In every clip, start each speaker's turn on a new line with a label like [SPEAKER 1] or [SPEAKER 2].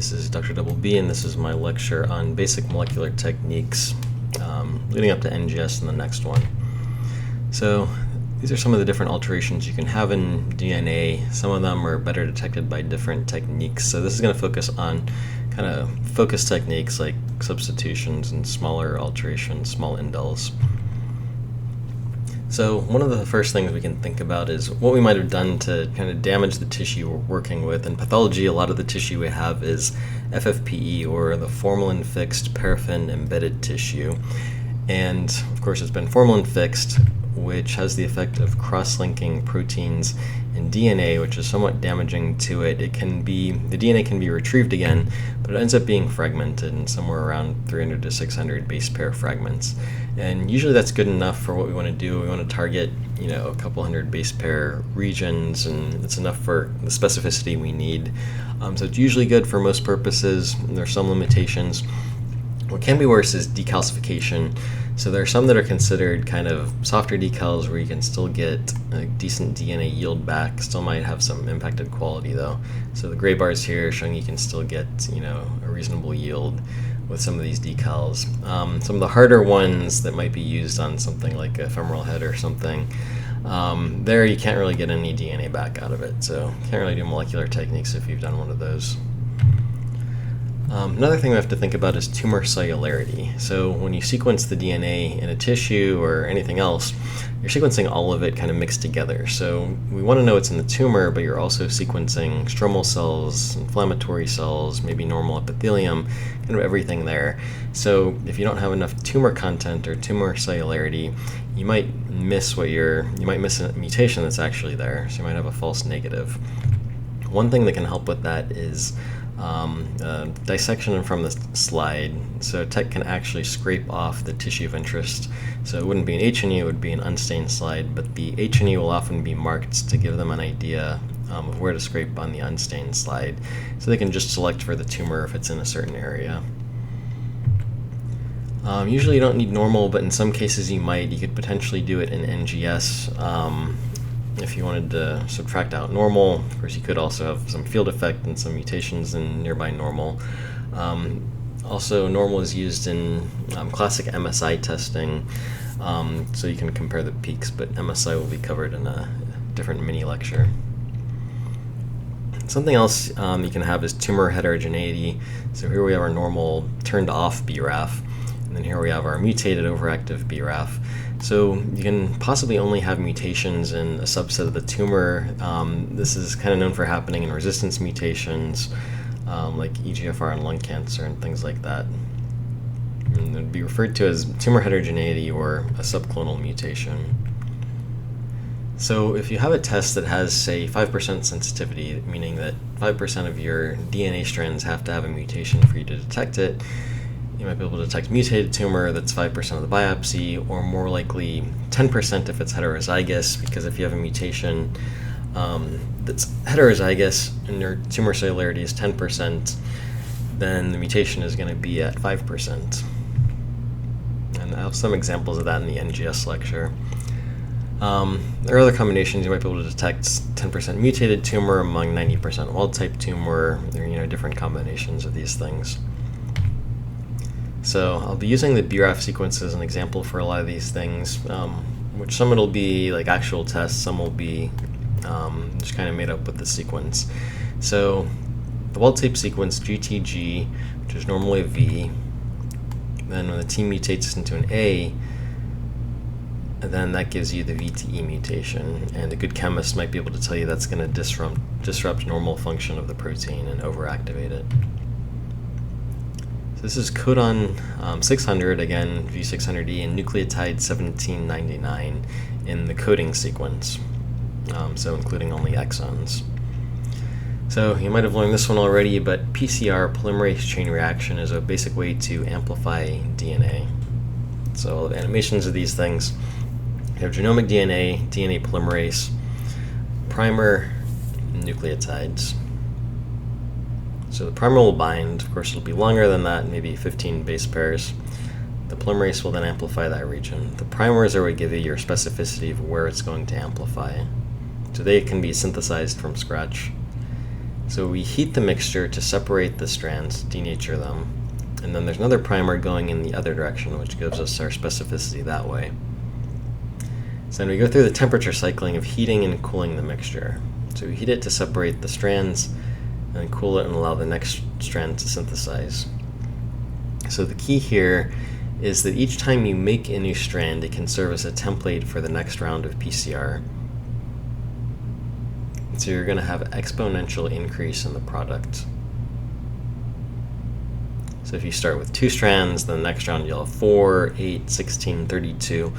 [SPEAKER 1] This is Dr. Double B, and this is my lecture on basic molecular techniques leading up to NGS in the next one. So these are some of the different alterations you can have in DNA. Some of them are better detected by different techniques. So this is going to focus on kind of focus techniques like substitutions and smaller alterations, small indels. So one of the first things we can think about is what we might have done to kind of damage the tissue we're working with. In pathology, a lot of the tissue we have is FFPE, or the formalin-fixed paraffin-embedded tissue. And of course, it's been formalin-fixed, which has the effect of cross-linking proteins in DNA, which is somewhat damaging to it. The DNA can be retrieved again, but it ends up being fragmented in somewhere around 300 to 600 base pair fragments. And usually that's good enough for what we want to do. We want to target, a couple hundred base pair regions, and it's enough for the specificity we need. So it's usually good for most purposes. There are some limitations. What can be worse is decalcification. So there are some that are considered kind of softer decals where you can still get a decent DNA yield back, still might have some impacted quality though. So the gray bars here showing you can still get, a reasonable yield with some of these decals. Some of the harder ones that might be used on something like a femoral head or something, there you can't really get any DNA back out of it. So you can't really do molecular techniques if you've done one of those. Another thing we have to think about is tumor cellularity. So when you sequence the DNA in a tissue or anything else, you're sequencing all of it kind of mixed together. So we want to know it's in the tumor, but you're also sequencing stromal cells, inflammatory cells, maybe normal epithelium, kind of everything there. So if you don't have enough tumor content or tumor cellularity, you might miss a mutation that's actually there. So you might have a false negative. One thing that can help with that is dissection from the slide. So tech can actually scrape off the tissue of interest. So it wouldn't be an H&E, it would be an unstained slide, but the H&E will often be marked to give them an idea of where to scrape on the unstained slide. So they can just select for the tumor if it's in a certain area. Usually you don't need normal, but in some cases you might. You could potentially do it in NGS. If you wanted to subtract out normal, of course you could also have some field effect and some mutations in nearby normal. Also, normal is used in classic MSI testing, so you can compare the peaks, but MSI will be covered in a different mini lecture. Something else you can have is tumor heterogeneity. So here we have our normal turned off BRAF, and then here we have our mutated overactive BRAF. So you can possibly only have mutations in a subset of the tumor. This is kind of known for happening in resistance mutations, like EGFR and lung cancer and things like that. And it would be referred to as tumor heterogeneity or a subclonal mutation. So if you have a test that has, say, 5% sensitivity, meaning that 5% of your DNA strands have to have a mutation for you to detect it, you might be able to detect mutated tumor that's 5% of the biopsy, or more likely 10% if it's heterozygous, because if you have a mutation that's heterozygous and your tumor cellularity is 10%, then the mutation is going to be at 5%. And I have some examples of that in the NGS lecture. There are other combinations. You might be able to detect 10% mutated tumor among 90% wild-type tumor. There are different combinations of these things. So I'll be using the BRAF sequence as an example for a lot of these things, which some it'll be like actual tests, some will be just kind of made up with the sequence. So the wild-type sequence GTG, which is normally a V, then when the T mutates into an A, then that gives you the VTE mutation, and a good chemist might be able to tell you that's going to disrupt normal function of the protein and overactivate it. This is codon 600, again, V600E, and nucleotide 1799 in the coding sequence, so including only exons. So you might have learned this one already, but PCR, polymerase chain reaction, is a basic way to amplify DNA. So all the animations of these things, you have genomic DNA, DNA polymerase, primer, nucleotides. So the primer will bind, of course it'll be longer than that, maybe 15 base pairs. The polymerase will then amplify that region. The primers are what give you your specificity of where it's going to amplify. So they can be synthesized from scratch. So we heat the mixture to separate the strands, denature them, and then there's another primer going in the other direction, which gives us our specificity that way. So then we go through the temperature cycling of heating and cooling the mixture. So we heat it to separate the strands, and cool it and allow the next strand to synthesize. So the key here is that each time you make a new strand, it can serve as a template for the next round of PCR. So you're going to have exponential increase in the product. So if you start with 2 strands, then the next round you'll have 4, 8, 16, 32.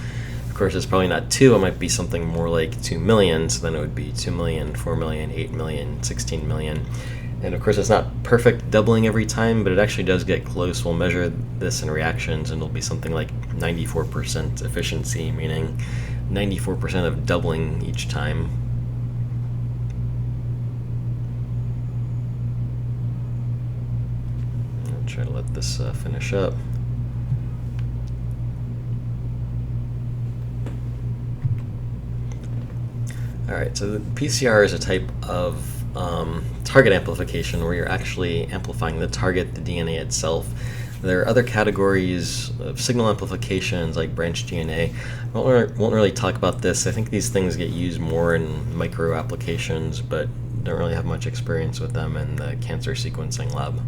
[SPEAKER 1] Of course, it's probably not 2, it might be something more like 2 million, so then it would be 2 million, 4 million, 8 million, 16 million. And of course, it's not perfect doubling every time, but it actually does get close. We'll measure this in reactions, and it'll be something like 94% efficiency, meaning 94% of doubling each time. I'll try to let this finish up. Alright, so the PCR is a type of target amplification where you're actually amplifying the target, the DNA itself. There are other categories of signal amplifications like branched DNA. I won't really talk about this. I think these things get used more in micro applications, but don't really have much experience with them in the cancer sequencing lab.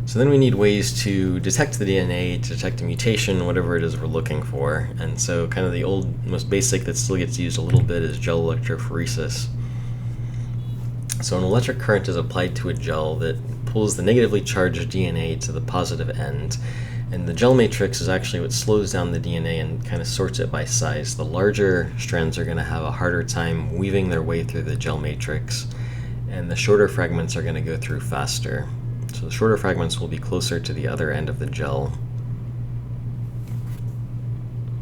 [SPEAKER 1] So then we need ways to detect the DNA, to detect a mutation, whatever it is we're looking for. And so kind of the old, most basic that still gets used a little bit is gel electrophoresis. So an electric current is applied to a gel that pulls the negatively charged DNA to the positive end. And the gel matrix is actually what slows down the DNA and kind of sorts it by size. The larger strands are going to have a harder time weaving their way through the gel matrix, and the shorter fragments are going to go through faster. So the shorter fragments will be closer to the other end of the gel.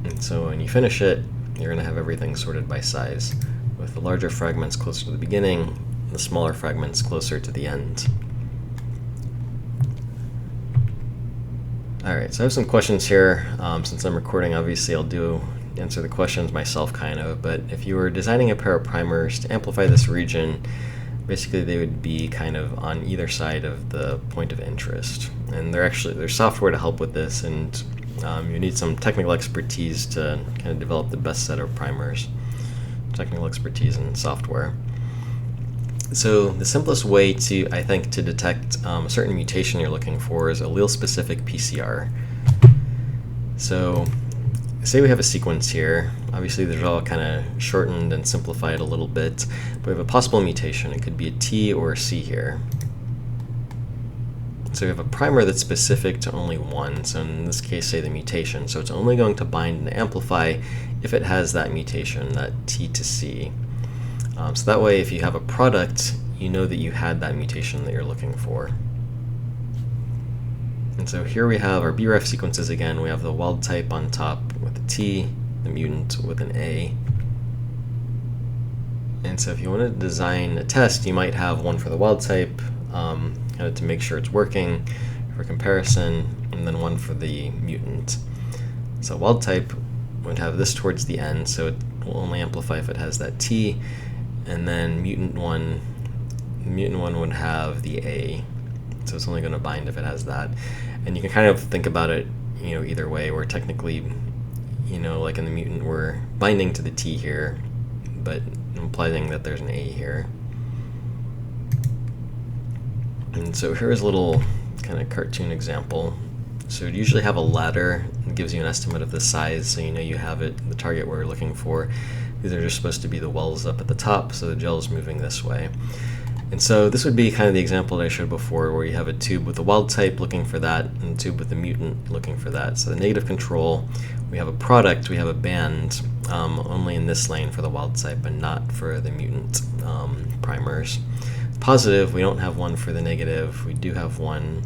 [SPEAKER 1] And so when you finish it, you're going to have everything sorted by size, with the larger fragments closer to the beginning, the smaller fragments closer to the end. Alright, so I have some questions here. Since I'm recording, obviously I'll answer the questions myself kind of, but if you were designing a pair of primers to amplify this region, basically they would be kind of on either side of the point of interest. And there's software to help with this, and you need some technical expertise to kind of develop the best set of primers. Technical expertise in software. So the simplest way I think, to detect a certain mutation you're looking for is allele-specific PCR. So say we have a sequence here. Obviously they're all kind of shortened and simplified a little bit, but we have a possible mutation. It could be a T or a C here. So we have a primer that's specific to only one, so in this case, say the mutation. So it's only going to bind and amplify if it has that mutation, that T to C. So that way, if you have a product, you know that you had that mutation that you're looking for. And so here we have our BRAF sequences again. We have the wild type on top with a T, the mutant with an A. And so if you want to design a test, you might have one for the wild type, kind of to make sure it's working for comparison, and then one for the mutant. So wild type would have this towards the end, so it will only amplify if it has that T, and then mutant one would have the A, so it's only going to bind if it has that. And you can kind of think about it, either way. We're technically, like in the mutant, we're binding to the T here, but implying that there's an A here. And so here's a little kind of cartoon example. So you'd usually have a ladder that gives you an estimate of the size, so you have the target we're looking for. These are just supposed to be the wells up at the top, so the gel is moving this way. And so this would be kind of the example that I showed before, where you have a tube with the wild type looking for that, and a tube with the mutant looking for that. So the negative control, we have a product, we have a band, only in this lane for the wild type and not for the mutant primers. Positive, we don't have one for the negative, we do have one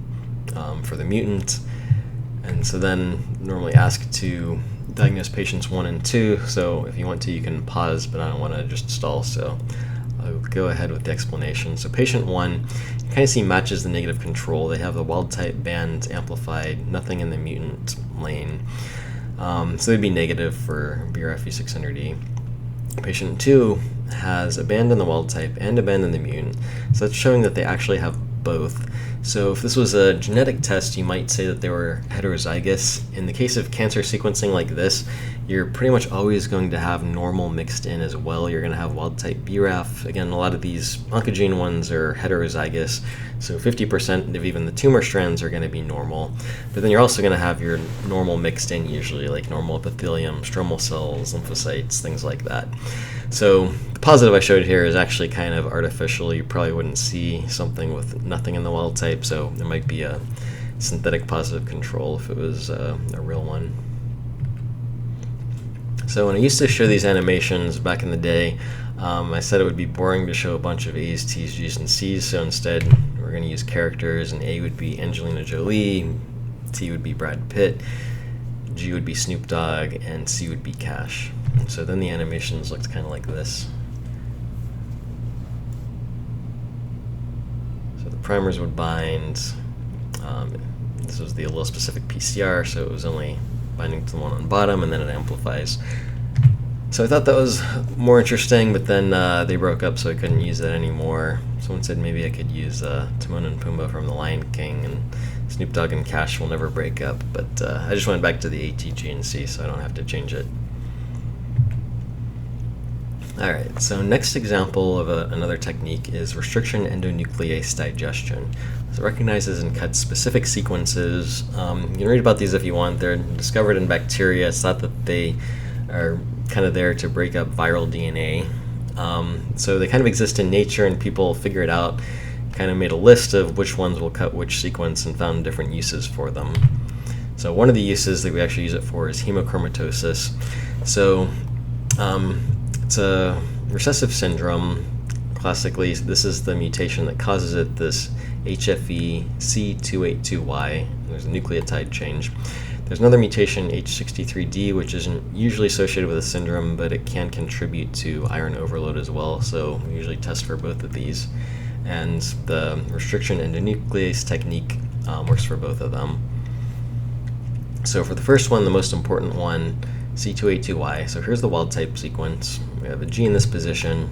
[SPEAKER 1] for the mutant. And so then normally ask to diagnose patients 1 and 2, so if you want to, you can pause, but I don't want to just stall, so I'll go ahead with the explanation. So patient 1, you kind of see matches the negative control. They have the wild type band amplified, nothing in the mutant lane. So they'd be negative for BRF V600E. Patient 2 has a band in the wild type and a band in the mutant. So that's showing that they actually have both. So if this was a genetic test, you might say that they were heterozygous. In the case of cancer sequencing like this, you're pretty much always going to have normal mixed in as well. You're going to have wild type BRAF. Again, a lot of these oncogene ones are heterozygous, so 50% of even the tumor strands are going to be normal. But then you're also going to have your normal mixed in, usually like normal epithelium, stromal cells, lymphocytes, things like that. So the positive I showed here is actually kind of artificial. You probably wouldn't see something with nothing in the wild type, so there might be a synthetic positive control if it was a real one. So when I used to show these animations back in the day, I said it would be boring to show a bunch of A's, T's, G's, and C's, so instead we're going to use characters, and A would be Angelina Jolie, T would be Brad Pitt, G would be Snoop Dogg, and C would be Cash. So then the animations looked kind of like this. So the primers would bind. This was the allele-specific PCR, so it was only binding to the one on bottom, and then it amplifies. So I thought that was more interesting, but then they broke up, so I couldn't use that anymore. Someone said maybe I could use Timon and Pumbaa from The Lion King, and Snoop Dogg and Cash will never break up, but I just went back to the A, T, G, and C, so I don't have to change it. Alright, so next example of another technique is restriction endonuclease digestion. So it recognizes and cuts specific sequences. You can read about these if you want. They're discovered in bacteria. It's thought that they are kind of there to break up viral DNA. So they kind of exist in nature, and people figure it out, kind of made a list of which ones will cut which sequence and found different uses for them. So one of the uses that we actually use it for is hemochromatosis. So it's a recessive syndrome. Classically, this is the mutation that causes it, this HFE C282Y. There's a nucleotide change. There's another mutation, H63D, which isn't usually associated with a syndrome, but it can contribute to iron overload as well, so we usually test for both of these. And the restriction endonuclease technique works for both of them. So for the first one, the most important one, C282Y. So here's the wild type sequence. We have a G in this position,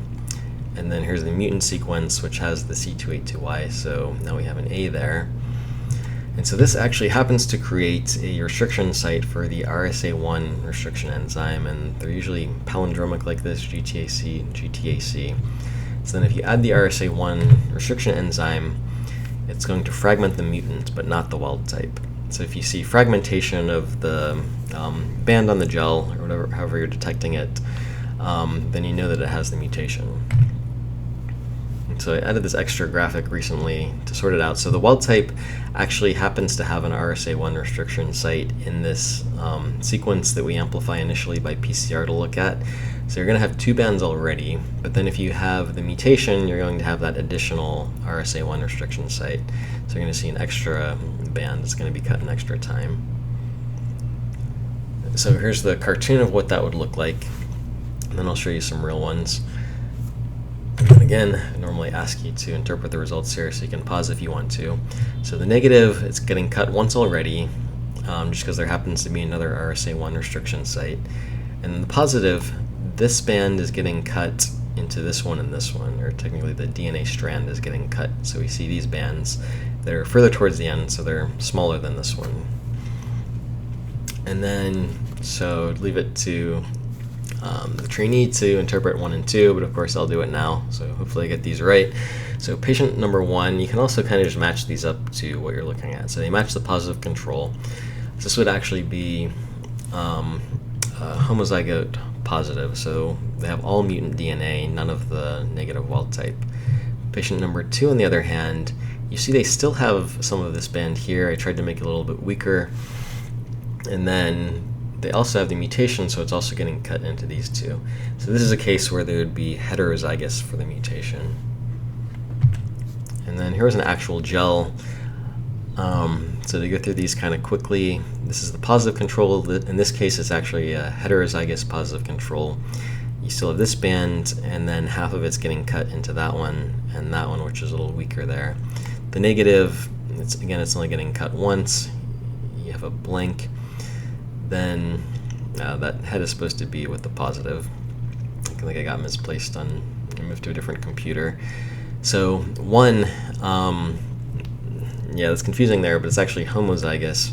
[SPEAKER 1] and then here's the mutant sequence, which has the C282Y. So now we have an A there. And so this actually happens to create a restriction site for the RSA1 restriction enzyme, and they're usually palindromic like this, GTAC, GTAC. So then if you add the RSA1 restriction enzyme, it's going to fragment the mutant, but not the wild type. So if you see fragmentation of the band on the gel, or whatever, however you're detecting it, then you know that it has the mutation. And so I added this extra graphic recently to sort it out. So the wild type actually happens to have an RSA1 restriction site in this sequence that we amplify initially by PCR to look at. So you're going to have two bands already, but then if you have the mutation, you're going to have that additional RSA1 restriction site. So you're going to see an extra band that's going to be cut in extra time. So here's the cartoon of what that would look like, and then I'll show you some real ones. And again, I normally ask you to interpret the results here, so you can pause if you want to. So the negative, it's getting cut once already, just because there happens to be another RSA1 restriction site. And then the positive, this band is getting cut into this one and this one, or technically the DNA strand is getting cut. So we see these bands. They're further towards the end, so they're smaller than this one. And then, so leave it to the trainee to interpret 1 and 2, but of course I'll do it now, so hopefully I get these right. So patient number 1, you can also kind of just match these up to what you're looking at. So they match the positive control. So this would actually be homozygote positive, so they have all mutant DNA, none of the negative wild type. Patient number 2, on the other hand, you see they still have some of this band here. I tried to make it a little bit weaker, and then they also have the mutation, so it's also getting cut into these two. So this is a case where they would be heterozygous for the mutation. And then here's an actual gel. So to go through these kind of quickly, this is the positive control. In this case, it's actually a heterozygous positive control. You still have this band, and then half of it's getting cut into that one and that one, which is a little weaker there. The negative, it's only getting cut once. You have a blank. Then that head is supposed to be with the positive. like I got misplaced on, I moved to a different computer. So 1, yeah, that's confusing there, but it's actually homozygous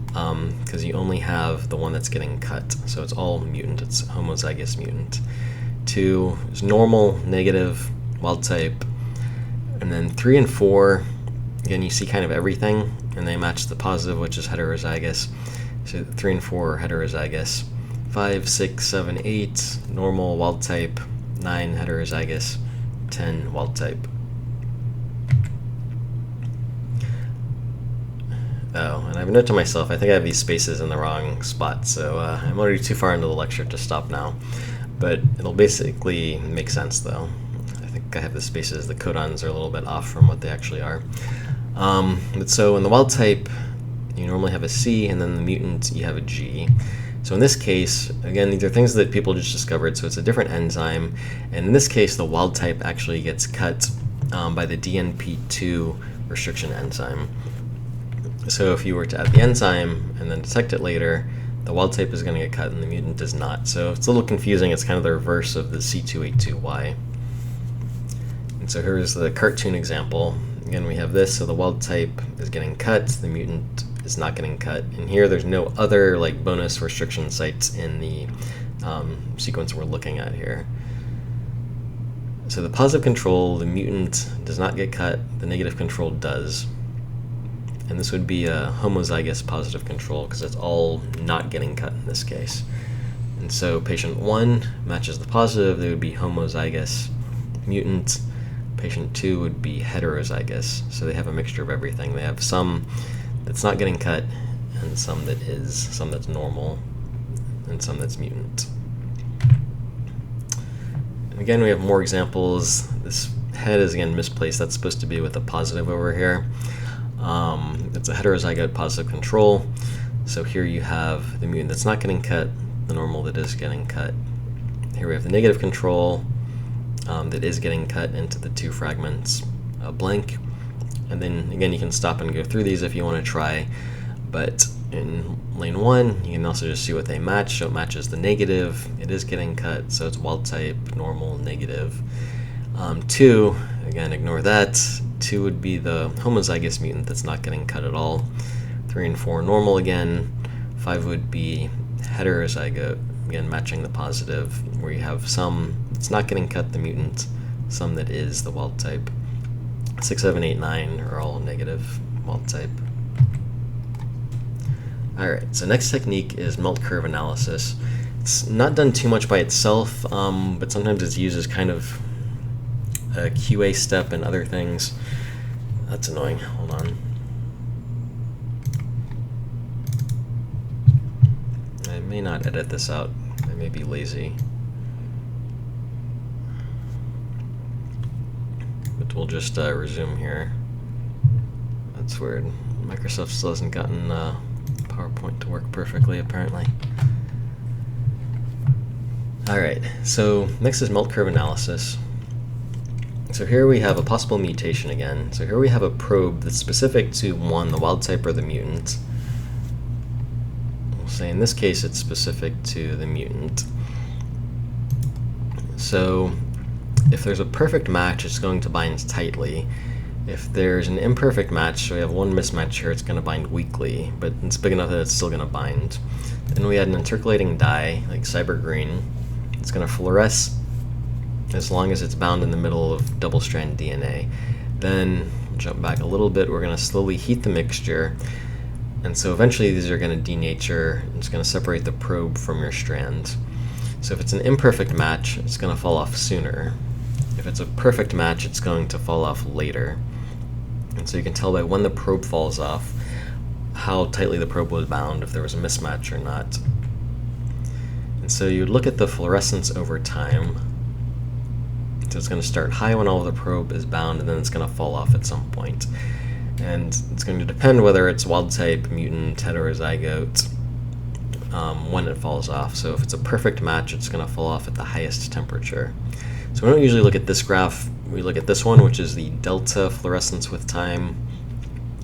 [SPEAKER 1] because you only have the one that's getting cut. So it's all mutant, it's homozygous mutant. 2 is normal, negative, wild type. And then 3 and 4, again, you see kind of everything, and they match the positive, which is heterozygous. So 3 and 4 are heterozygous. 5, 6, 7, 8, normal, wild type. 9, heterozygous. 10, wild type. Oh, and I have a note to myself, I think I have these spaces in the wrong spot, so I'm already too far into the lecture to stop now. But it'll basically make sense, though. I think I have the spaces, the codons are a little bit off from what they actually are. But so in the wild type, you normally have a C, and then the mutant, you have a G. So in this case, again, these are things that people just discovered, so it's a different enzyme. And in this case, the wild type actually gets cut by the DNP2 restriction enzyme. So if you were to add the enzyme and then detect it later, the wild type is going to get cut and the mutant does not. So it's a little confusing. It's kind of the reverse of the C282Y. And so here's the cartoon example. Again, we have this, so the wild type is getting cut, the mutant is not getting cut. And here there's no other like bonus restriction sites in the sequence we're looking at here. So the positive control, the mutant does not get cut, the negative control does. And this would be a homozygous positive control because it's all not getting cut in this case. And so patient 1 matches the positive, they would be homozygous mutant. Patient 2 would be heterozygous, so they have a mixture of everything. They have some that's not getting cut, and some that is, some that's normal, and some that's mutant. And again, we have more examples. This head is again misplaced. That's supposed to be with a positive over here. It's a heterozygote positive control. So here you have the mutant that's not getting cut, the normal that is getting cut. Here we have the negative control that is getting cut into the 2 fragments blank. And then again, you can stop and go through these if you want to try. But in lane 1, you can also just see what they match. So it matches the negative, it is getting cut, so it's wild type, normal, negative. 2, again, ignore that. 2 would be the homozygous mutant that's not getting cut at all. 3 and 4, normal again. 5 would be heterozygote, again, matching the positive, where you have some that's not getting cut, the mutant, some that is the wild type. 6, 7, 8, 9 are all negative wild type. Alright, so next technique is melt curve analysis. It's not done too much by itself, but sometimes it's used as kind of a QA step and other things. That's annoying. Hold on. I may not edit this out. I may be lazy. But we'll just resume here. That's weird. Microsoft still hasn't gotten PowerPoint to work perfectly, apparently. Alright, so next is melt curve analysis. So here we have a possible mutation again. So here we have a probe that's specific to 1, the wild type or the mutant. We'll say in this case it's specific to the mutant. So if there's a perfect match, it's going to bind tightly. If there's an imperfect match, so we have one mismatch here, it's going to bind weakly, but it's big enough that it's still going to bind. Then we add an intercalating dye, like cyber green. It's going to fluoresce as long as it's bound in the middle of double-strand DNA. Then, jump back a little bit, we're going to slowly heat the mixture, and so eventually these are going to denature, and it's going to separate the probe from your strand. So if it's an imperfect match, it's going to fall off sooner. If it's a perfect match, it's going to fall off later. And so you can tell by when the probe falls off how tightly the probe was bound, if there was a mismatch or not. And so you look at the fluorescence over time. So it's going to start high when all of the probe is bound, and then it's going to fall off at some point. And it's going to depend whether it's wild type, mutant, heterozygote, when it falls off. So if it's a perfect match, it's going to fall off at the highest temperature. So we don't usually look at this graph, we look at this one, which is the delta fluorescence with time,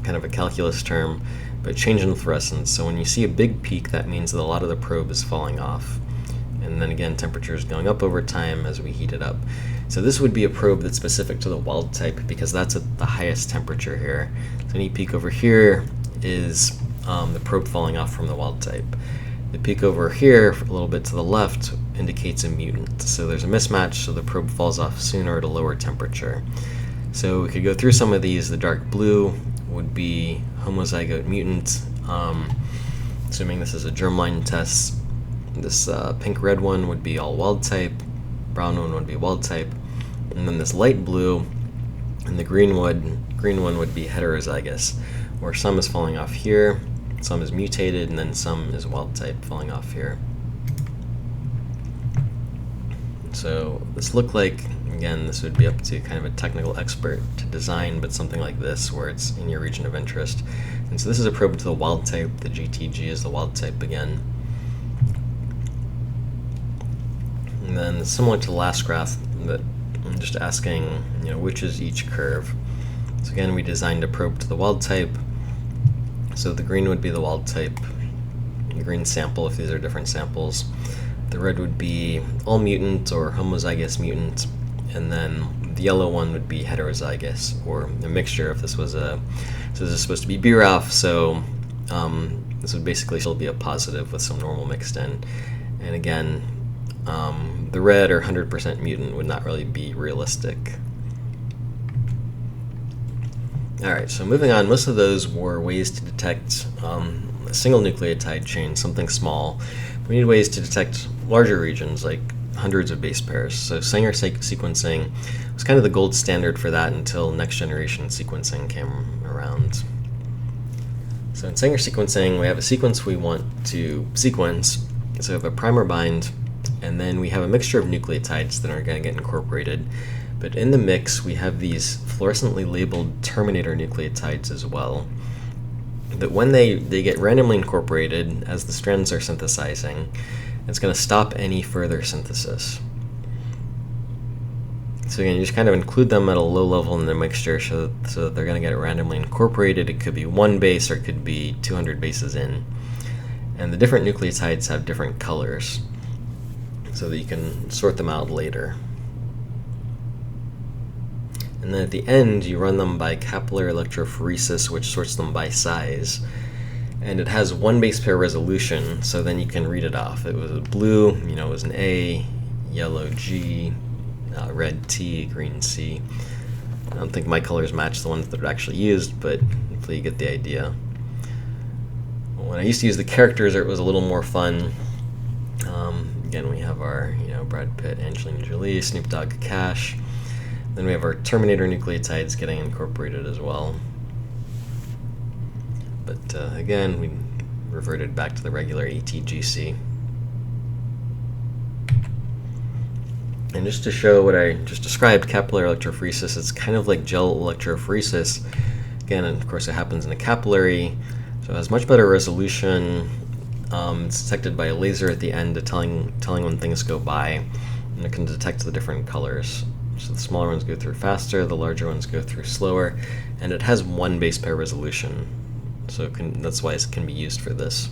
[SPEAKER 1] kind of a calculus term, but change in fluorescence. So when you see a big peak, that means that a lot of the probe is falling off. and then again temperature is going up over time as we heat it up. So this would be a probe that's specific to the wild type because that's at the highest temperature here. So any peak over here is the probe falling off from the wild type. The peak over here, a little bit to the left, indicates a mutant. So there's a mismatch, so the probe falls off sooner at a lower temperature. So we could go through some of these. The dark blue would be homozygote mutant, assuming this is a germline test. This pink-red one would be all wild type, brown one would be wild type, and then this light blue and the green one would be heterozygous, where some is falling off here, some is mutated, and then some is wild type falling off here. So this looked like, again, this would be up to kind of a technical expert to design, but something like this where it's in your region of interest. And so this is a probe to the wild type. The GTG is the wild type again. And then similar to the last graph, but I'm just asking, which is each curve. So again, we designed a probe to the wild type. So the green would be the wild type, the green sample if these are different samples. The red would be all mutant or homozygous mutant, and then the yellow one would be heterozygous, or a mixture if this was so this is supposed to be BRAF, so this would basically still be a positive with some normal mixed in. And again, the red or 100% mutant would not really be realistic. Alright, so moving on, most of those were ways to detect a single nucleotide chain, something small. We need ways to detect larger regions, like hundreds of base pairs. So Sanger sequencing was kind of the gold standard for that until next generation sequencing came around. So in Sanger sequencing, we have a sequence we want to sequence. So we have a primer bind, and then we have a mixture of nucleotides that are going to get incorporated. But in the mix, we have these fluorescently labeled terminator nucleotides as well. That when they get randomly incorporated as the strands are synthesizing, it's going to stop any further synthesis. So again, you just kind of include them at a low level in the mixture so that they're going to get randomly incorporated. It could be one base or it could be 200 bases in. And the different nucleotides have different colors so that you can sort them out later. And then at the end, you run them by capillary electrophoresis, which sorts them by size. And it has one base pair resolution, so then you can read it off. It was a blue, it was an A, yellow G, red T, green C. I don't think my colors match the ones that are actually used, but hopefully you get the idea. When I used to use the characters, it was a little more fun. Again, we have our Brad Pitt, Angelina Jolie, Snoop Dogg, Cash. Then we have our terminator nucleotides getting incorporated as well. But again, we reverted back to the regular ATGC. And just to show what I just described, capillary electrophoresis, it's kind of like gel electrophoresis. Again, and of course it happens in a capillary, so it has much better resolution. It's detected by a laser at the end, telling when things go by, and it can detect the different colors. So the smaller ones go through faster, the larger ones go through slower, and it has one base pair resolution. So that's why it can be used for this.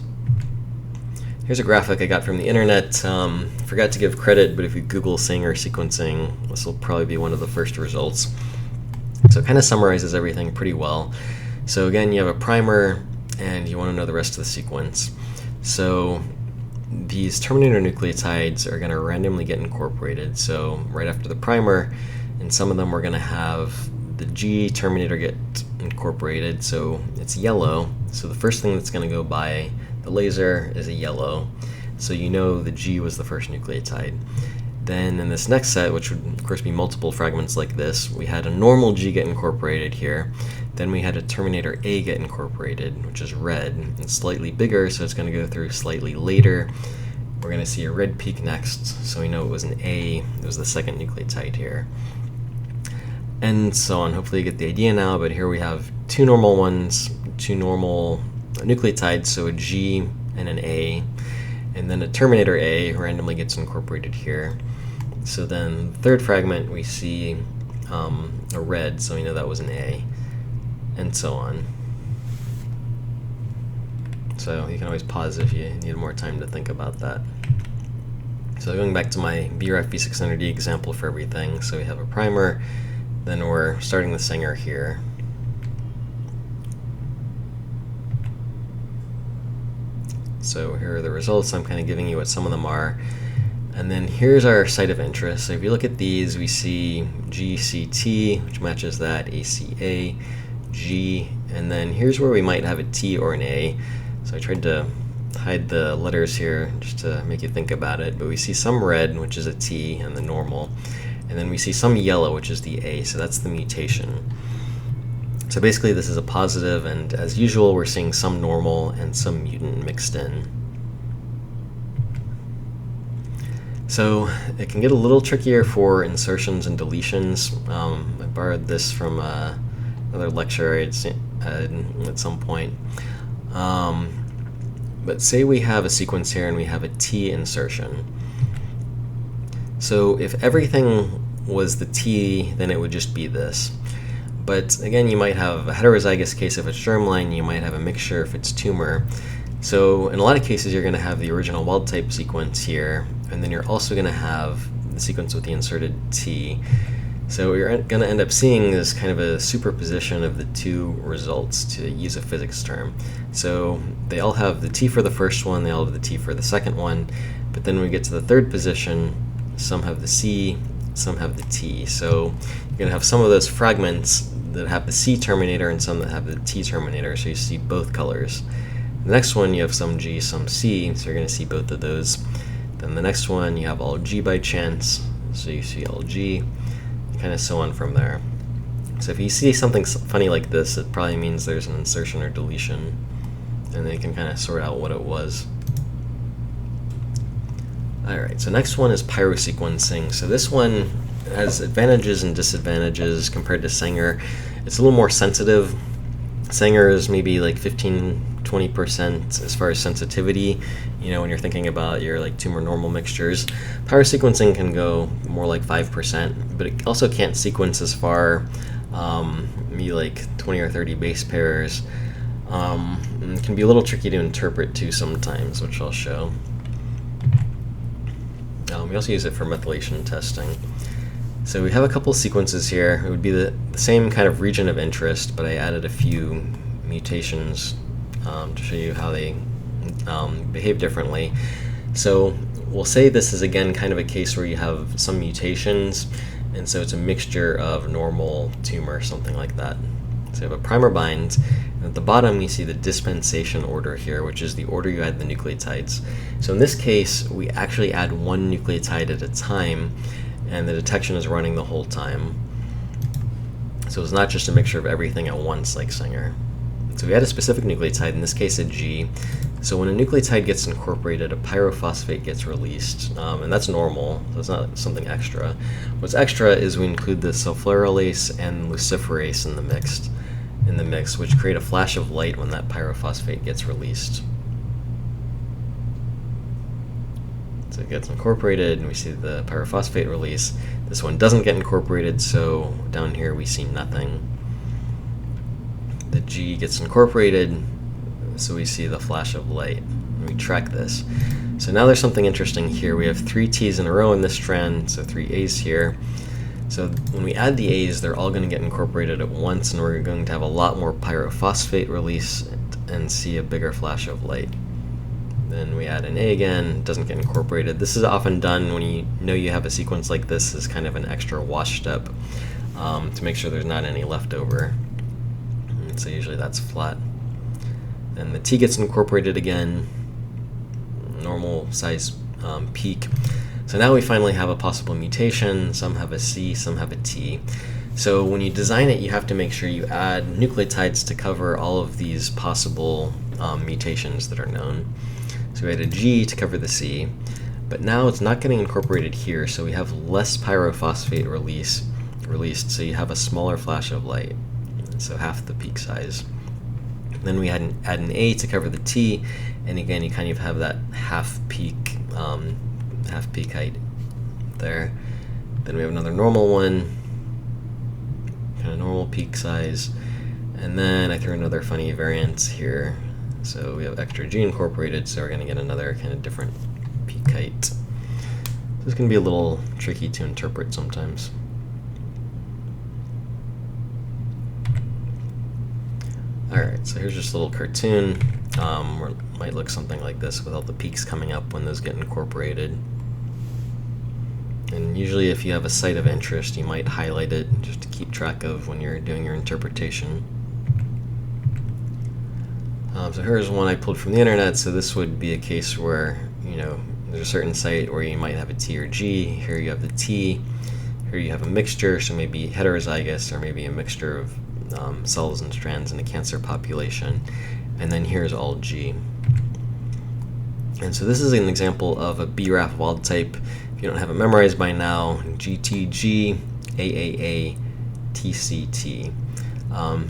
[SPEAKER 1] Here's a graphic I got from the internet. Forgot to give credit, but if you Google Sanger sequencing, this will probably be one of the first results. So it kind of summarizes everything pretty well. So again, you have a primer, and you want to know the rest of the sequence. So these terminator nucleotides are going to randomly get incorporated. So right after the primer, and some of them we're going to have the G terminator get incorporated, so it's yellow. So the first thing that's going to go by the laser is a yellow. So the G was the first nucleotide. Then in this next set, which would of course be multiple fragments like this, we had a normal G get incorporated here. Then we had a terminator A get incorporated, which is red. It's slightly bigger, so it's going to go through slightly later. We're going to see a red peak next, so we know it was an A. It was the second nucleotide here. And so on. Hopefully you get the idea now, but here we have two normal ones, two normal nucleotides, so a G and an A. And then a terminator A randomly gets incorporated here. So then the third fragment we see a red, so we know that was an A. And so on. So you can always pause if you need more time to think about that. So going back to my BRF V600D example for everything, so we have a primer, then we're starting the Sanger here. So here are the results. I'm kind of giving you what some of them are. And then here's our site of interest. So if you look at these, we see GCT, which matches that, ACA, G, and then here's where we might have a T or an A. So I tried to hide the letters here just to make you think about it, but we see some red, which is a T and the normal, and then we see some yellow, which is the A, so that's the mutation. So basically this is a positive, and as usual we're seeing some normal and some mutant mixed in. So it can get a little trickier for insertions and deletions. I borrowed this from another lecture I'd seen at some point. But say we have a sequence here and we have a T insertion. So if everything was the T, then it would just be this. But again, you might have a heterozygous case if it's germline, you might have a mixture if it's tumor. So in a lot of cases, you're going to have the original wild type sequence here, and then you're also going to have the sequence with the inserted T. So what you're going to end up seeing is kind of a superposition of the two results, to use a physics term. So they all have the T for the first one, they all have the T for the second one, but then when we get to the third position, some have the C, some have the T. So you're going to have some of those fragments that have the C terminator and some that have the T terminator, so you see both colors. The next one you have some G, some C, so you're going to see both of those. Then the next one you have all G by chance, so you see all G, kind of so on from there. So if you see something funny like this, it probably means there's an insertion or deletion, and then you can kind of sort out what it was. Alright, so next one is pyrosequencing. So this one has advantages and disadvantages compared to Sanger. It's a little more sensitive. Sanger is maybe like 15–20% as far as sensitivity, you know, when you're thinking about your like tumor normal mixtures. Pyrosequencing can go more like 5%, but it also can't sequence as far, maybe like 20 or 30 base pairs. And it can be a little tricky to interpret too sometimes, which I'll show. We also use it for methylation testing. So we have a couple sequences here. It would be the same kind of region of interest, but I added a few mutations to show you how they behave differently. So we'll say this is again kind of a case where you have some mutations, and so it's a mixture of normal, tumor, something like that. So you have a primer bind, and at the bottom you see the dispensation order here, which is the order you add the nucleotides. So in this case, we actually add one nucleotide at a time, and the detection is running the whole time. So it's not just a mixture of everything at once like Sanger. So we add a specific nucleotide, in this case a G. So when a nucleotide gets incorporated, a pyrophosphate gets released, and that's normal, so it's not something extra. What's extra is we include the sulfurylase and luciferase in the mix, which create a flash of light when that pyrophosphate gets released. So it gets incorporated, and we see the pyrophosphate release. This one doesn't get incorporated, so down here we see nothing. The G gets incorporated, so we see the flash of light. And we track this. So now there's something interesting here. We have 3 T's in a row in this strand, so 3 A's here. So when we add the A's, they're all going to get incorporated at once, and we're going to have a lot more pyrophosphate release and see a bigger flash of light. Then we add an A again, doesn't get incorporated. This is often done when you know you have a sequence like this as kind of an extra wash step to make sure there's not any left over. And so usually that's flat. Then the T gets incorporated again, normal size peak. So now we finally have a possible mutation. Some have a C, some have a T. So when you design it, you have to make sure you add nucleotides to cover all of these possible mutations that are known. So we had a G to cover the C, but now it's not getting incorporated here, so we have less pyrophosphate released, so you have a smaller flash of light, so half the peak size. Then we add an A to cover the T, and again you kind of have that half peak height there. Then we have another normal one, kind of normal peak size, and then I threw another funny variant here. So we have extra G incorporated, so we're going to get another kind of different peak height. This can be a little tricky to interpret sometimes. Alright, so here's just a little cartoon where it might look something like this with all the peaks coming up when those get incorporated. And usually if you have a site of interest, you might highlight it just to keep track of when you're doing your interpretation. So here's one I pulled from the internet. So this would be a case where, you know, there's a certain site where you might have a T or G. Here you have the T. Here you have a mixture, so maybe heterozygous or maybe a mixture of cells and strands in a cancer population. And then here's all G. And so this is an example of a BRAF wild type. If you don't have it memorized by now, GTG, AAA, TCT.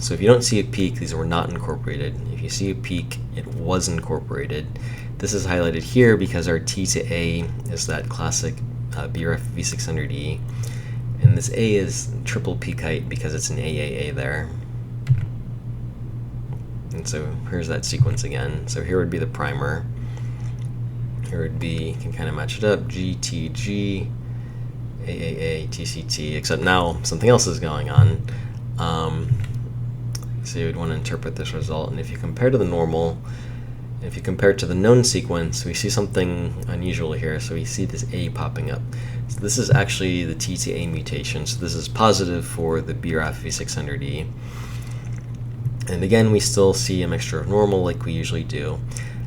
[SPEAKER 1] So if you don't see a peak, these were not incorporated. If you see a peak, it was incorporated. This is highlighted here because our T to A is that classic BRAF V600E. And this A is triple peak height because it's an AAA there. And so here's that sequence again. So here would be the primer. Here would be, you can kind of match it up, GTG, AAA, TCT, except now something else is going on. So you would want to interpret this result, and if you compare to the normal, if you compare it to the known sequence, we see something unusual here. So we see this A popping up. So this is actually the T to A mutation, so this is positive for the BRAF V600E. And again, we still see a mixture of normal like we usually do.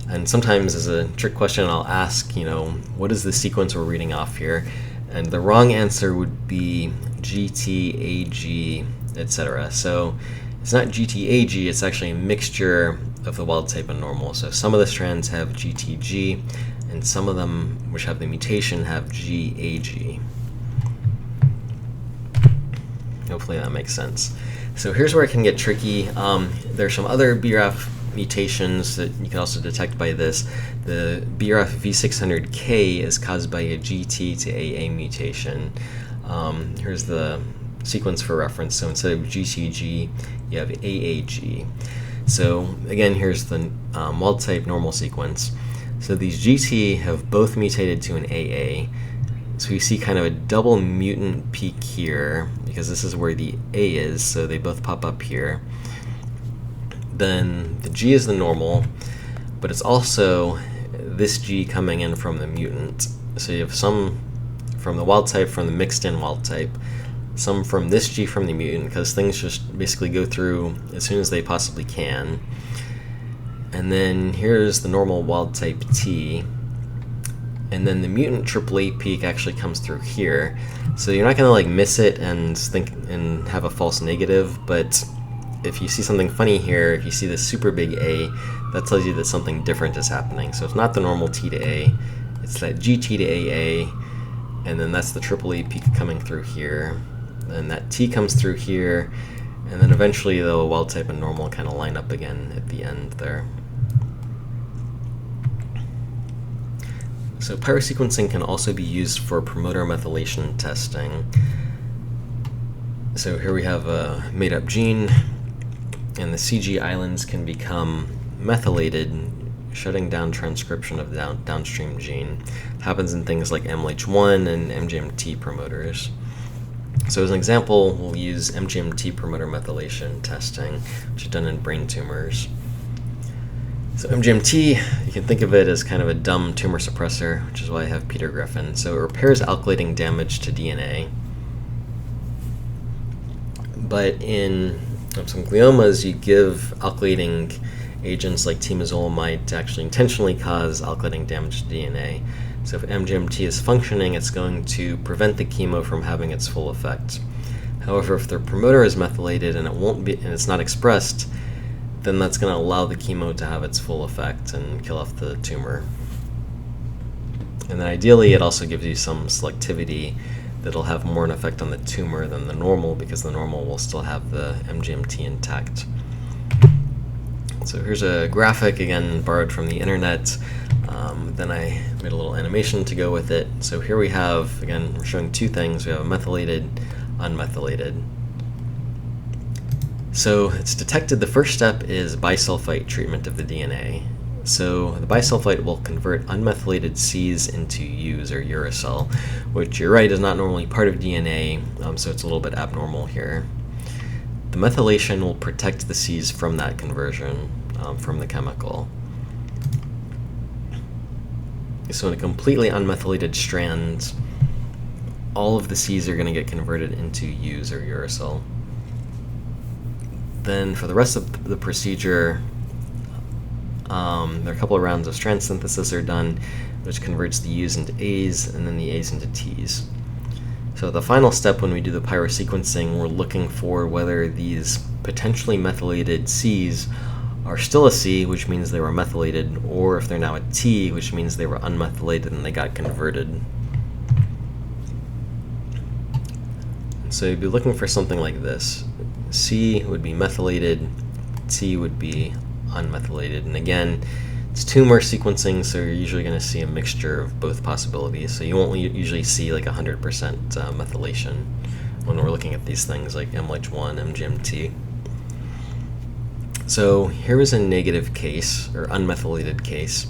[SPEAKER 1] And sometimes as a trick question, I'll ask, you know, what is the sequence we're reading off here? And the wrong answer would be GT, AG, etc. So it's not GT, AG, it's actually a mixture of the wild type and normal. So some of the strands have GTG, and some of them, which have the mutation, have GAG. Hopefully that makes sense. So here's where it can get tricky. There's some other BRAF mutations that you can also detect by this. The BRAF V600K is caused by a GT to AA mutation. Here's the sequence for reference. So instead of GTG, you have AAG. So again, here's the wild type normal sequence. So these GT have both mutated to an AA. So we see kind of a double mutant peak here because this is where the A is, so they both pop up here. Then the G is the normal, but it's also this G coming in from the mutant. So you have some from the wild type, from the mixed in wild type, some from this G from the mutant, because things just basically go through as soon as they possibly can. And then here's the normal wild type T, and then the mutant AAA peak actually comes through here. So you're not gonna like miss it and think and have a false negative, but if you see something funny here, if you see this super big A, that tells you that something different is happening. So it's not the normal T to A, it's that GT to AA, and then that's the AAA peak coming through here, and that T comes through here, and then eventually the wild type and normal kind of line up again at the end there. So pyrosequencing can also be used for promoter methylation testing. So here we have a made-up gene, and the CG islands can become methylated, shutting down transcription of the downstream gene. It happens in things like MLH1 and MGMT promoters. So as an example, we'll use MGMT promoter methylation testing, which is done in brain tumors. So MGMT, you can think of it as kind of a dumb tumor suppressor, which is why I have Peter Griffin. So it repairs alkylating damage to DNA. But in some gliomas, you give alkylating agents like temozolomide to actually intentionally cause alkylating damage to DNA. So if MGMT is functioning, it's going to prevent the chemo from having its full effect. However, if the promoter is methylated and it's not expressed, then that's going to allow the chemo to have its full effect and kill off the tumor. And then ideally, it also gives you some selectivity that'll have more an effect on the tumor than the normal, because the normal will still have the MGMT intact. So here's a graphic, again borrowed from the internet. Then I made a little animation to go with it. So here we have, again, we're showing two things. We have a methylated, unmethylated. So it's detected, the first step is bisulfite treatment of the DNA. So the bisulfite will convert unmethylated C's into U's, or uracil, which you're right is not normally part of DNA, so it's a little bit abnormal here. The methylation will protect the C's from that conversion, from the chemical. So in a completely unmethylated strand, all of the C's are going to get converted into U's, or uracil. Then for the rest of the procedure, there are a couple of rounds of strand synthesis are done, which converts the U's into A's and then the A's into T's. So the final step, when we do the pyrosequencing, we're looking for whether these potentially methylated C's are still a C, which means they were methylated, or if they're now a T, which means they were unmethylated and they got converted. So you'd be looking for something like this. C would be methylated, T would be unmethylated. And again, it's tumor sequencing, so you're usually going to see a mixture of both possibilities. So you won't usually see like 100% methylation when we're looking at these things like MLH1, MGMT. So here is a negative case, or unmethylated case.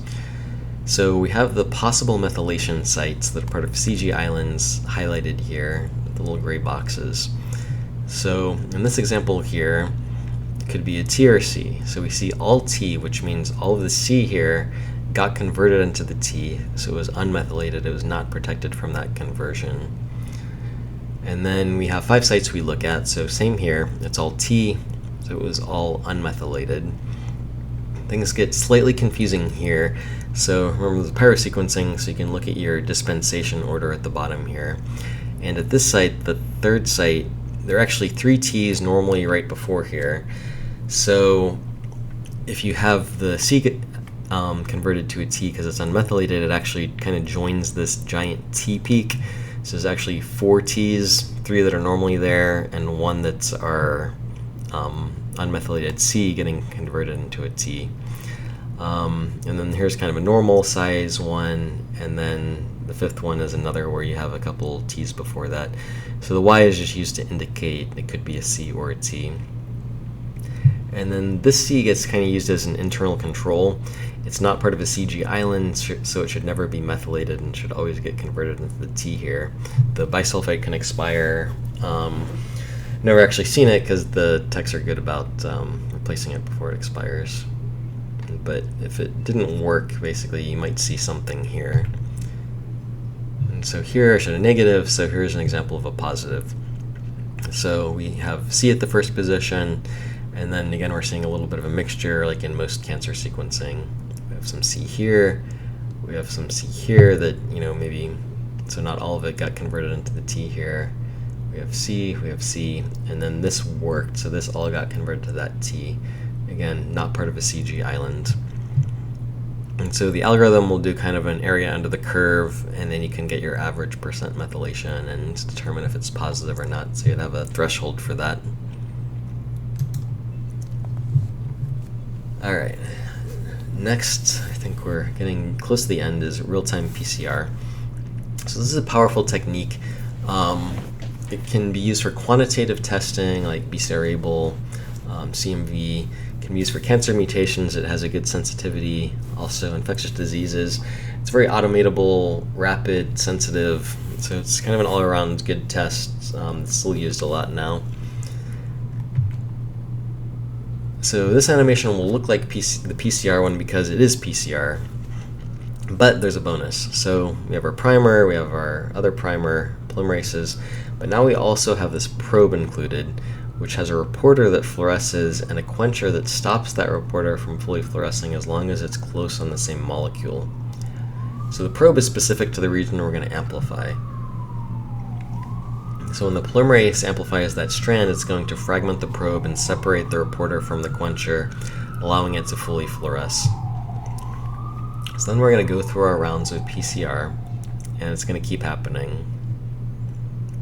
[SPEAKER 1] So we have the possible methylation sites that are part of CG islands highlighted here, the little gray boxes. So in this example here, it could be a T or C. So we see all T, which means all of the C here got converted into the T, so it was unmethylated, it was not protected from that conversion. And then we have 5 sites we look at, so same here, it's all T, so it was all unmethylated. Things get slightly confusing here, so remember the pyrosequencing, so you can look at your dispensation order at the bottom here. And at this site, the 3rd site, there are actually 3 T's normally right before here. So if you have the C converted to a T because it's unmethylated, it actually kind of joins this giant T peak. So there's actually 4 T's, 3 that are normally there, and 1 that's our unmethylated C getting converted into a T. And then here's kind of a normal size one, and then the 5th one is another where you have a couple T's before that. So the Y is just used to indicate it could be a C or a T. And then this C gets kind of used as an internal control. It's not part of a CG island, so it should never be methylated and should always get converted into the T here. The bisulfite can expire. Never actually seen it because the techs are good about replacing it before it expires. But if it didn't work, basically you might see something here. And so here I showed a negative, so here's an example of a positive. So we have C at the first position, and then again we're seeing a little bit of a mixture like in most cancer sequencing. We have some C here, we have some C here that, you know, maybe, so not all of it got converted into the T here. We have C, and then this worked, so this all got converted to that T. Again, not part of a CG island. And so the algorithm will do kind of an area under the curve, and then you can get your average percent methylation and determine if it's positive or not. So you'd have a threshold for that. All right. Next, I think we're getting close to the end, is real-time PCR. So this is a powerful technique. It can be used for quantitative testing like BCR-ABL, CMV. It can be used for cancer mutations. It has a good sensitivity. Also infectious diseases. It's very automatable, rapid, sensitive. So it's kind of an all-around good test. It's still used a lot now. So this animation will look like the PCR one because it is PCR, but there's a bonus. So we have our primer, we have our other primer, polymerases, but now we also have this probe included, which has a reporter that fluoresces and a quencher that stops that reporter from fully fluorescing as long as it's close on the same molecule. So the probe is specific to the region we're going to amplify. So when the polymerase amplifies that strand, it's going to fragment the probe and separate the reporter from the quencher, allowing it to fully fluoresce. So then we're going to go through our rounds of PCR, and it's going to keep happening.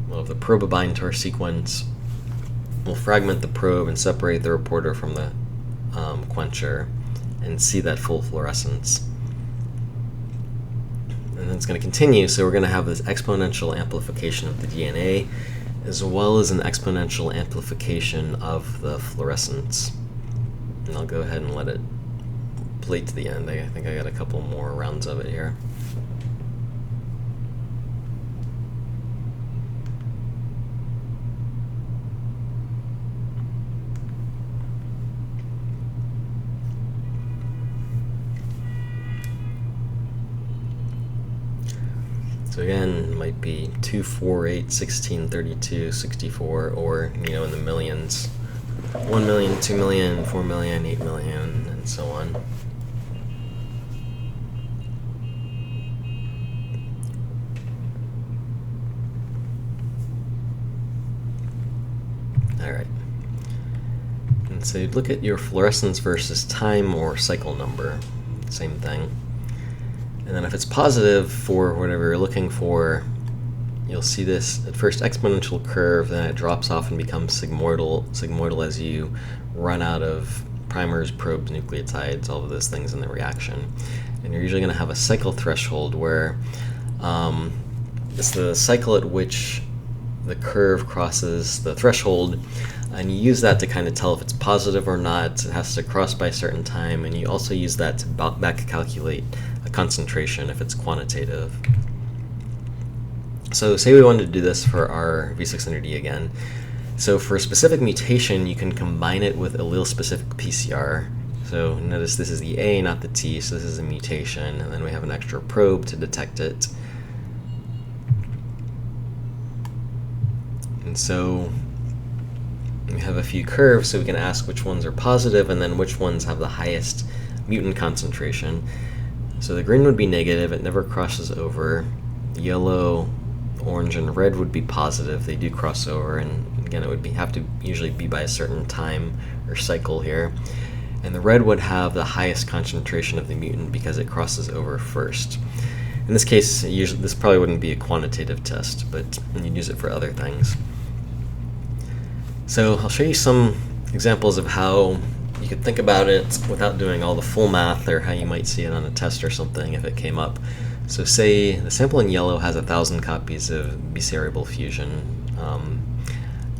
[SPEAKER 1] We'll have the probe bind to our sequence. We'll fragment the probe and separate the reporter from the quencher and see that full fluorescence. And then it's going to continue, so we're going to have this exponential amplification of the DNA as well as an exponential amplification of the fluorescence. And I'll go ahead and let it late to the end. I think I got a couple more rounds of it here. So again, it might be 2, 4, 8, 16, 32, 64, or, you know, in the millions. 1 million, 2 million, 4 million, 8 million, and so on. Alright. And so you'd look at your fluorescence versus time or cycle number. Same thing. And then if it's positive for whatever you're looking for, you'll see this at first exponential curve, then it drops off and becomes sigmoidal as you run out of primers, probes, nucleotides, all of those things in the reaction. And you're usually going to have a cycle threshold where it's the cycle at which the curve crosses the threshold, and you use that to kind of tell if it's positive or not. It has to cross by a certain time, and you also use that to back calculate a concentration if it's quantitative. So say we wanted to do this for our V600E again. So for a specific mutation, you can combine it with allele-specific PCR. So notice this is the A, not the T, so this is a mutation, and then we have an extra probe to detect it. And so we have a few curves, so we can ask which ones are positive and then which ones have the highest mutant concentration. So the green would be negative, it never crosses over. Yellow, orange, and red would be positive, they do cross over, and again it would have to usually be by a certain time or cycle here. And the red would have the highest concentration of the mutant because it crosses over first. In this case, this probably wouldn't be a quantitative test, but you'd use it for other things. So I'll show you some examples of how you could think about it without doing all the full math, or how you might see it on a test or something if it came up. So say the sample in yellow has 1,000 copies of BC-variable fusion,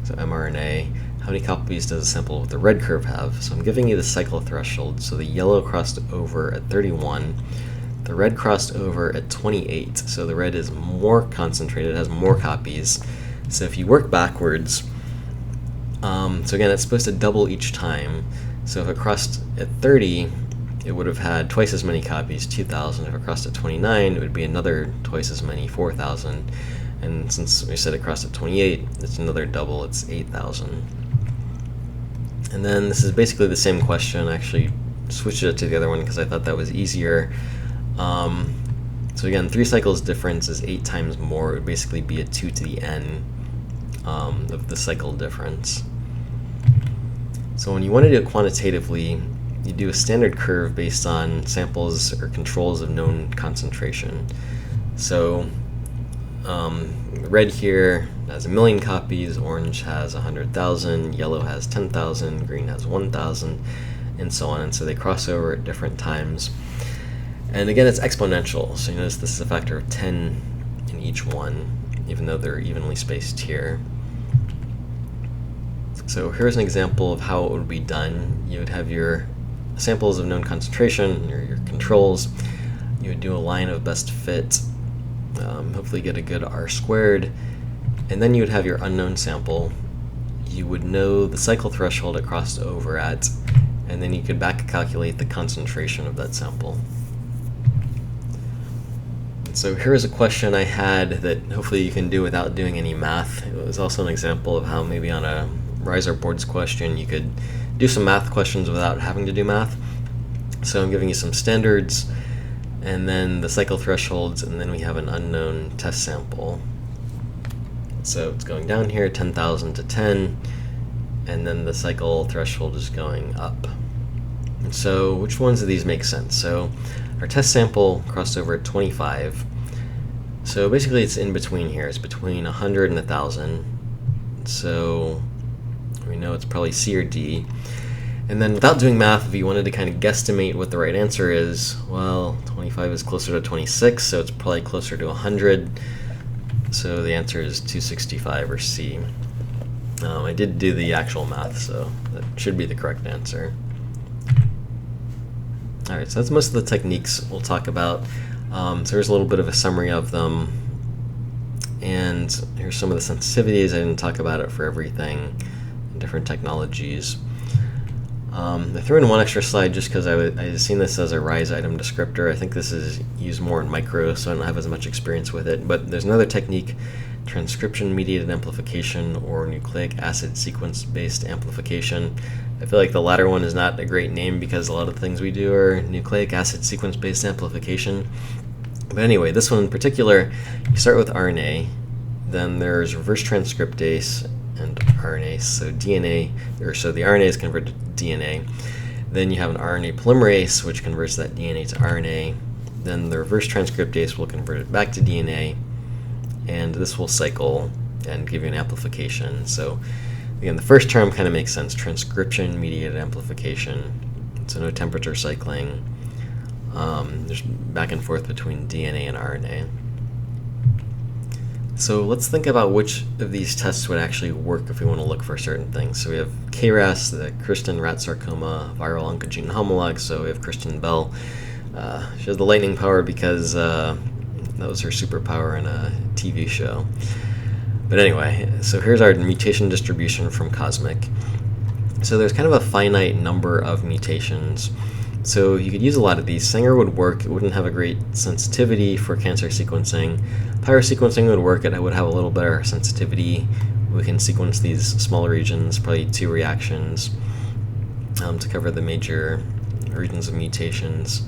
[SPEAKER 1] so mRNA. How many copies does the sample with the red curve have? So I'm giving you the cycle threshold. So the yellow crossed over at 31, the red crossed over at 28. So the red is more concentrated, it has more copies. So if you work backwards, so again, it's supposed to double each time. So if it crossed at 30, it would have had twice as many copies, 2,000. If it crossed at 29, it would be another twice as many, 4,000. And since we said it crossed at 28, it's another double, it's 8,000. And then this is basically the same question. I actually switched it to the other one because I thought that was easier. So again, 3 cycles difference is 8 times more. It would basically be a 2 to the n of the cycle difference. So when you want to do it quantitatively, you do a standard curve based on samples or controls of known concentration. So red here has 1,000,000 copies, orange has 100,000, yellow has 10,000, green has 1,000, and so on. And so they cross over at different times. And again, it's exponential. So you notice this is a factor of 10 in each one, even though they're evenly spaced here. So here's an example of how it would be done. You would have your samples of known concentration, your controls. You would do a line of best fit, hopefully get a good R², and then you would have your unknown sample. You would know the cycle threshold it crossed over at, and then you could back calculate the concentration of that sample. So here's a question I had that hopefully you can do without doing any math. It was also an example of how maybe on a Riser boards question you could do some math questions without having to do math. So I'm giving you some standards, and then the cycle thresholds, and then we have an unknown test sample. So it's going down here, 10,000 to 10, and then the cycle threshold is going up. And so which ones of these make sense? So our test sample crossed over at 25. So basically it's in between here. It's between 100 and 1,000. So we know it's probably C or D. And then without doing math, if you wanted to kind of guesstimate what the right answer is, well, 25 is closer to 26, so it's probably closer to 100. So the answer is 265, or C. I did do the actual math, so that should be the correct answer. All right, so that's most of the techniques we'll talk about. So here's a little bit of a summary of them. And here's some of the sensitivities. I didn't talk about it for everything, different technologies. I threw in one extra slide just because I seen this as a RISE item descriptor. I think this is used more in micro, so I don't have as much experience with it. But there's another technique, transcription-mediated amplification or nucleic acid sequence-based amplification. I feel like the latter one is not a great name because a lot of the things we do are nucleic acid sequence-based amplification. But anyway, this one in particular, you start with RNA, then there's reverse transcriptase and RNase. So the RNA is converted to DNA. Then you have an RNA polymerase, which converts that DNA to RNA. Then the reverse transcriptase will convert it back to DNA, and this will cycle and give you an amplification. So again, the first term kind of makes sense, transcription-mediated amplification. So no temperature cycling. There's back and forth between DNA and RNA. So let's think about which of these tests would actually work if we want to look for certain things. So we have KRAS, the Kristen rat sarcoma, viral oncogene homolog. So we have Kristen Bell. She has the lightning power because that was her superpower in a TV show. But anyway, so here's our mutation distribution from Cosmic. So there's kind of a finite number of mutations. So you could use a lot of these. Sanger would work. It wouldn't have a great sensitivity for cancer sequencing. Pyrosequencing would work. It would have a little better sensitivity. We can sequence these small regions, probably 2 reactions, to cover the major regions of mutations.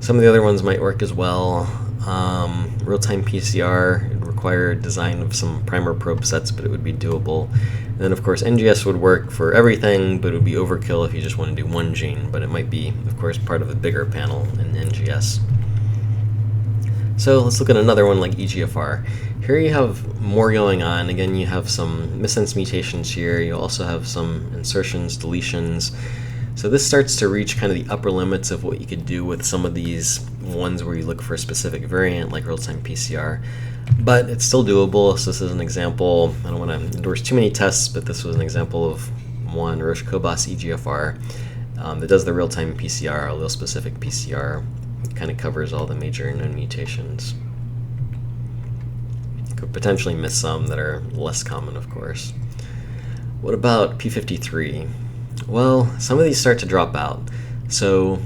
[SPEAKER 1] Some of the other ones might work as well. Real-time PCR would require design of some primer probe sets, but it would be doable. And then, of course, NGS would work for everything, but it would be overkill if you just want to do one gene. But it might be, of course, part of a bigger panel in NGS. So let's look at another one like EGFR. Here you have more going on. Again, you have some missense mutations here. You also have some insertions, deletions. So this starts to reach kind of the upper limits of what you could do with some of these ones where you look for a specific variant, like real-time PCR. But it's still doable. So this is an example. I don't want to endorse too many tests, but this was an example of one, Roche-Cobas EGFR, that does the real-time PCR, allele-specific PCR. It kind of covers all the major known mutations. Could potentially miss some that are less common, of course. What about P53? Well, some of these start to drop out. So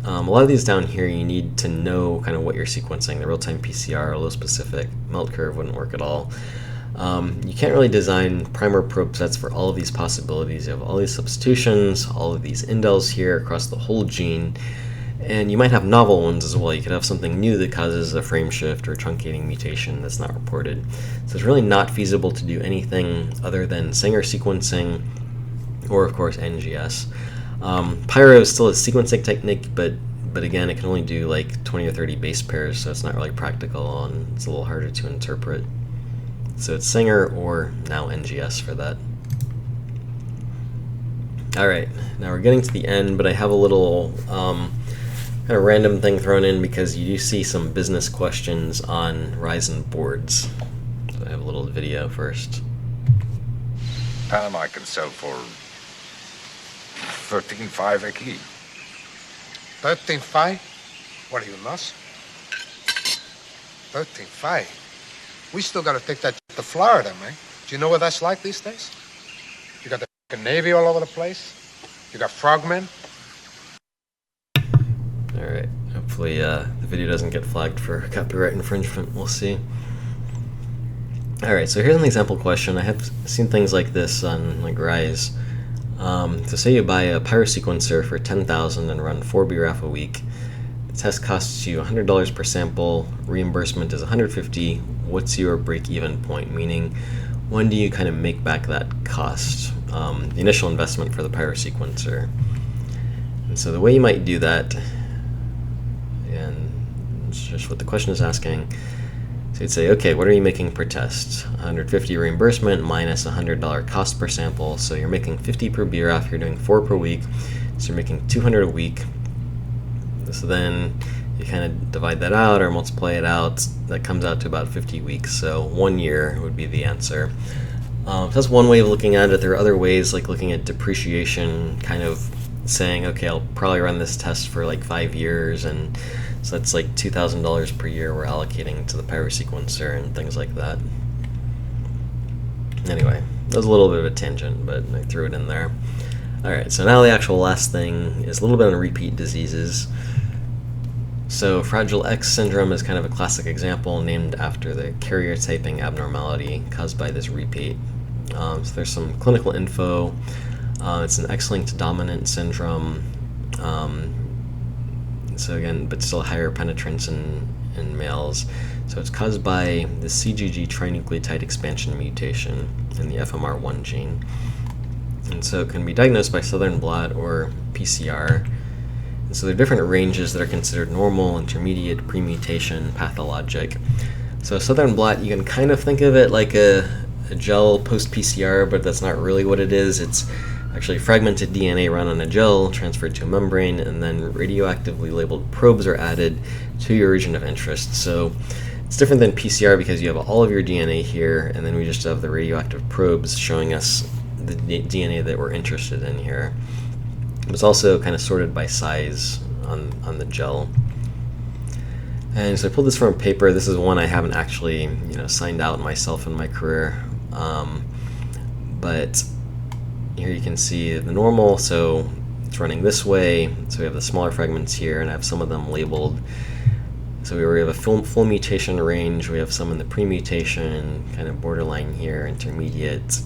[SPEAKER 1] a lot of these down here, you need to know kind of what you're sequencing. The real-time PCR, allele-specific, melt curve wouldn't work at all. You can't really design primer probe sets for all of these possibilities. You have all these substitutions, all of these indels here across the whole gene, and you might have novel ones as well. You could have something new that causes a frame shift or truncating mutation that's not reported. So it's really not feasible to do anything other than Sanger sequencing, or of course NGS. Pyro is still a sequencing technique, but again, it can only do like 20 or 30 base pairs, so it's not really practical and it's a little harder to interpret. So it's Sanger or now NGS for that. Alright, now we're getting to the end, but I have a little kind of random thing thrown in because you do see some business questions on Ryzen boards. So I have a little video first.
[SPEAKER 2] I can sell for 13.5 a key.
[SPEAKER 3] 13.5? What are you, nuts? 13.5? We still got to take that to Florida, man. Do you know what that's like these days? You got the Navy all over the place. You got frogmen.
[SPEAKER 1] All right. Hopefully the video doesn't get flagged for copyright infringement. We'll see. All right. So here's an example question. I have seen things like this on like Rise. So say you buy a pyrosequencer for $10,000 and run 4 BRAF a week. The test costs you $100 per sample. Reimbursement is $150. What's your break-even point? Meaning, when do you kind of make back that cost, the initial investment for the pyrosequencer? And so the way you might do that, and it's just what the question is asking. So you'd say, okay, what are you making per test? 150 reimbursement minus $100 cost per sample. So you're making 50 per BRAF, you're doing 4 per week, so you're making 200 a week. So then you kind of divide that out or multiply it out. That comes out to about 50 weeks. So 1 year would be the answer. So that's one way of looking at it. There are other ways, like looking at depreciation kind of saying, okay, I'll probably run this test for like 5 years, and so that's like $2,000 per year we're allocating to the pyrosequencer and things like that. Anyway, that was a little bit of a tangent, but I threw it in there. Alright, so now the actual last thing is a little bit on repeat diseases. So Fragile X syndrome is kind of a classic example, named after the carrier typing abnormality caused by this repeat. So there's some clinical info. It's an X-linked dominant syndrome. So again, but still higher penetrance in males. So it's caused by the CGG trinucleotide expansion mutation in the FMR1 gene. And so it can be diagnosed by Southern blot or PCR. And so there are different ranges that are considered normal, intermediate, premutation, pathologic. So Southern blot, you can kind of think of it like a gel post-PCR, but that's not really what it is. It's actually fragmented DNA run on a gel, transferred to a membrane, and then radioactively labeled probes are added to your region of interest. So it's different than PCR because you have all of your DNA here, and then we just have the radioactive probes showing us the DNA that we're interested in here. It's also kind of sorted by size on the gel. And so I pulled this from a paper. This is one I haven't actually signed out myself in my career, but here you can see the normal. So it's running this way. So we have the smaller fragments here, and I have some of them labeled. So we have a full mutation range. We have some in the premutation, kind of borderline here, intermediate,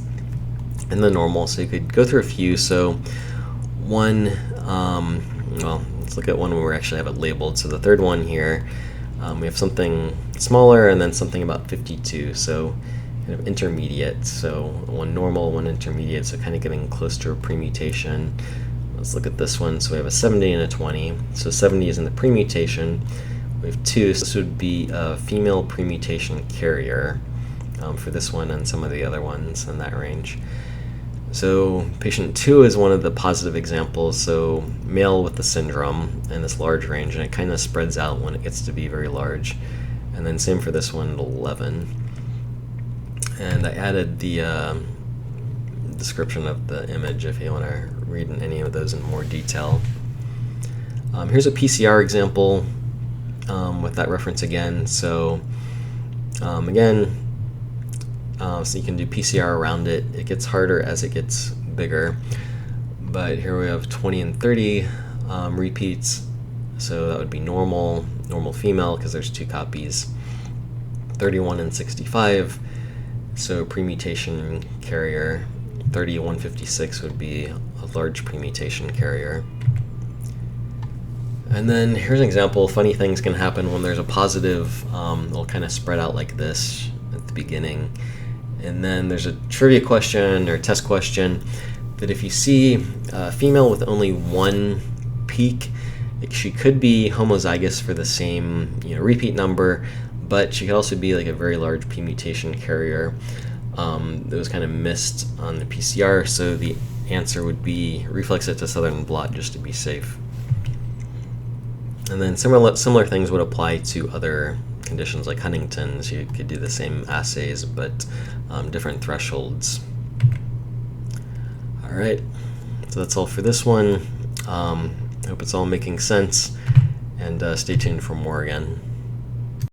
[SPEAKER 1] and the normal. So you could go through a few. So one, well, let's look at one where we actually have it labeled. So the third one here, we have something smaller and then something about 52. So kind of intermediate. So one normal, one intermediate. So kind of getting close to a premutation. Let's look at this one. So we have a 70 and a 20. So 70 is in the premutation. We have 2. So this would be a female premutation carrier for this one and some of the other ones in that range. So patient 2 is one of the positive examples, so male with the syndrome in this large range, and it kind of spreads out when it gets to be very large. And then same for this one at 11. And I added the description of the image if you want to read any of those in more detail. Here's a PCR example with that reference again. So again, so you can do PCR around it. It gets harder as it gets bigger. But here we have 20 and 30 repeats. So that would be normal female because there's 2 copies. 31 and 65. So premutation carrier. 30 156 would be a large premutation carrier. And then here's an example. Funny things can happen when there's a positive. It'll kind of spread out like this at the beginning. And then there's a trivia question or test question that if you see a female with only 1 peak, she could be homozygous for the same repeat number, but she could also be like a very large premutation carrier that was kind of missed on the PCR. So the answer would be reflex it to Southern blot just to be safe. And then similar things would apply to other conditions like Huntington's. You could do the same assays, but different thresholds. All right, so that's all for this one. I hope it's all making sense, and stay tuned for more again.